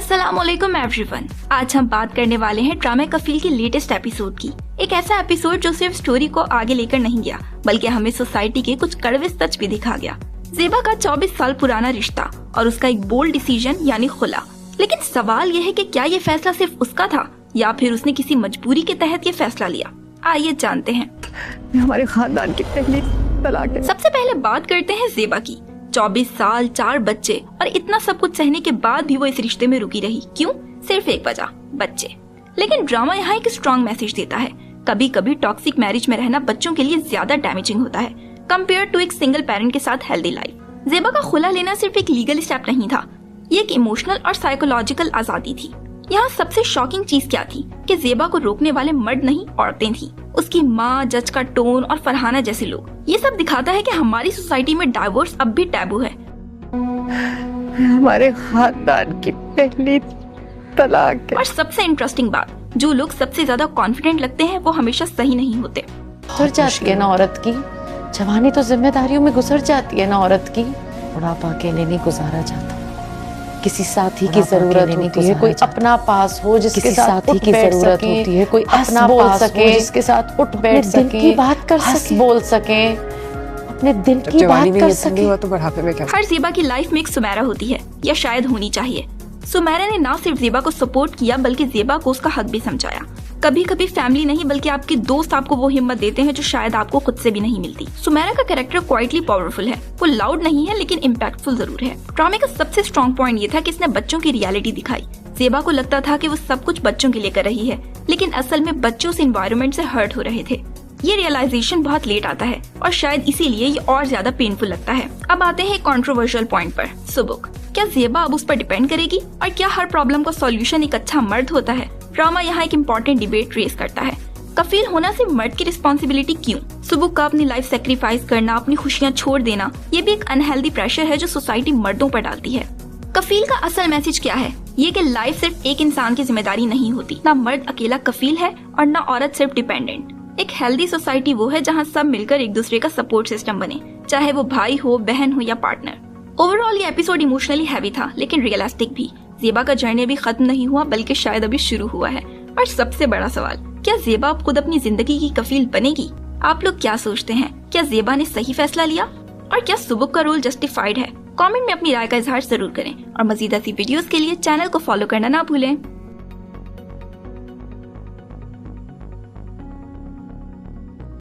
अस्सलामुअलैकुम एवरीवन। आज हम बात करने वाले हैं ड्रामा कफील की लेटेस्ट एपिसोड की। एक ऐसा एपिसोड जो सिर्फ स्टोरी को आगे लेकर नहीं गया बल्कि हमें सोसाइटी के कुछ कड़वे सच भी दिखा गया। ज़ेबा का 24 साल पुराना रिश्ता और उसका एक बोल्ड डिसीजन यानी खुला। लेकिन सवाल यह है कि क्या ये फैसला सिर्फ उसका था या फिर उसने किसी मजबूरी के तहत ये फैसला लिया। आइए जानते हैं। हमारे खानदान की पहली तलाक है। सबसे पहले बात करते हैं ज़ेबा की। 24 साल, 4 बच्चे और इतना सब कुछ सहने के बाद भी वो इस रिश्ते में रुकी रही। क्यों? सिर्फ एक वजह, बच्चे। लेकिन ड्रामा यहाँ एक स्ट्रॉन्ग मैसेज देता है। कभी कभी टॉक्सिक मैरिज में रहना बच्चों के लिए ज्यादा डैमेजिंग होता है कंपेयर टू एक सिंगल पेरेंट के साथ हेल्दी लाइफ। ज़ेबा का खुला लेना सिर्फ एक लीगल स्टेप नहीं था, ये एक इमोशनल और साइकोलॉजिकल आजादी थी। यहाँ सबसे शॉकिंग चीज क्या थी कि ज़ेबा को रोकने वाले मर्द नहीं, औरतें थी। उसकी माँ, जज का टोन और फरहाना जैसे लोग। ये सब दिखाता है कि हमारी सोसाइटी में डाइवोर्स अब भी टैबू है। हमारे खानदान की पहली तलाक है। और सबसे इंटरेस्टिंग बात, जो लोग सबसे ज्यादा कॉन्फिडेंट लगते हैं वो हमेशा सही नहीं होते। गुजर जाती है ना औरत की, जवानी तो जिम्मेदारियों में गुजर जाती है ना औरत की। बुढ़ापा अकेले नहीं गुजारा जाता, किसी साथी की जरूरत होती है, कोई अपना पास हो जिसके साथ की जरूरत होती है, कोई अपना बोल सके जिसके साथ उठ बैठ सके, दिल की बात कर सके, बोल सके, अपने दिल की बात कर सके। तो बुढ़ापे में क्या? हर ज़ेबा की लाइफ में एक सुमैरा होती है या शायद होनी चाहिए। सुमैरा ने ना सिर्फ ज़ेबा को सपोर्ट किया बल्कि ज़ेबा को उसका हक भी समझाया। कभी कभी फैमिली नहीं बल्कि आपके दोस्त आपको वो हिम्मत देते हैं जो शायद आपको खुद से भी नहीं मिलती। सुमैरा का कैरेक्टर क्वाइटली पावरफुल है। वो लाउड नहीं है लेकिन इम्पैक्टफुल जरूर है। ड्रामे का सबसे स्ट्रॉन्ग पॉइंट ये था कि इसने बच्चों की रियलिटी दिखाई। ज़ेबा को लगता था कि वो सब कुछ बच्चों के लिए कर रही है, लेकिन असल में बच्चों से एनवायरनमेंट से हर्ट हो रहे थे। ये रियलाइजेशन बहुत लेट आता है और शायद इसीलिए ये और ज्यादा पेनफुल लगता है। अब आते हैं कंट्रोवर्शियल पॉइंट पर। सुबुक, क्या ज़ेबा अब उस पर डिपेंड करेगी और क्या हर प्रॉब्लम का सॉल्यूशन एक अच्छा मर्द होता है? ड्रामा यहाँ एक इम्पोर्टेंट डिबेट रेस करता है। कफील होना सिर्फ मर्द की रिस्पॉन्सिबिलिटी क्यों? सुबुक का अपनी लाइफ सेक्रीफाइस करना, अपनी खुशियाँ छोड़ देना, ये भी एक अनहेल्दी प्रेशर है जो सोसाइटी मर्दों पर डालती है। कफील का असल मैसेज क्या है? ये कि लाइफ सिर्फ एक इंसान की जिम्मेदारी नहीं होती। ना मर्द अकेला कफील है और ना औरत सिर्फ डिपेंडेंट। एक हेल्दी सोसाइटी वो है जहाँ सब मिलकर एक दूसरे का सपोर्ट सिस्टम बने, चाहे वो भाई हो, बहन हो या पार्टनर। ओवरऑल ये एपिसोड इमोशनली हैवी था लेकिन रियलिस्टिक भी। ज़ेबा का जर्नी अभी खत्म नहीं हुआ बल्कि शायद अभी शुरू हुआ है। और सबसे बड़ा सवाल, क्या ज़ेबा अब खुद अपनी जिंदगी की कफील बनेगी? आप लोग क्या सोचते हैं? क्या ज़ेबा ने सही फैसला लिया और क्या सुबुक का रोल जस्टिफाइड है? कमेंट में अपनी राय का इजहार जरूर करें और मजीद ऐसी वीडियोस के लिए चैनल को फॉलो करना ना भूलें।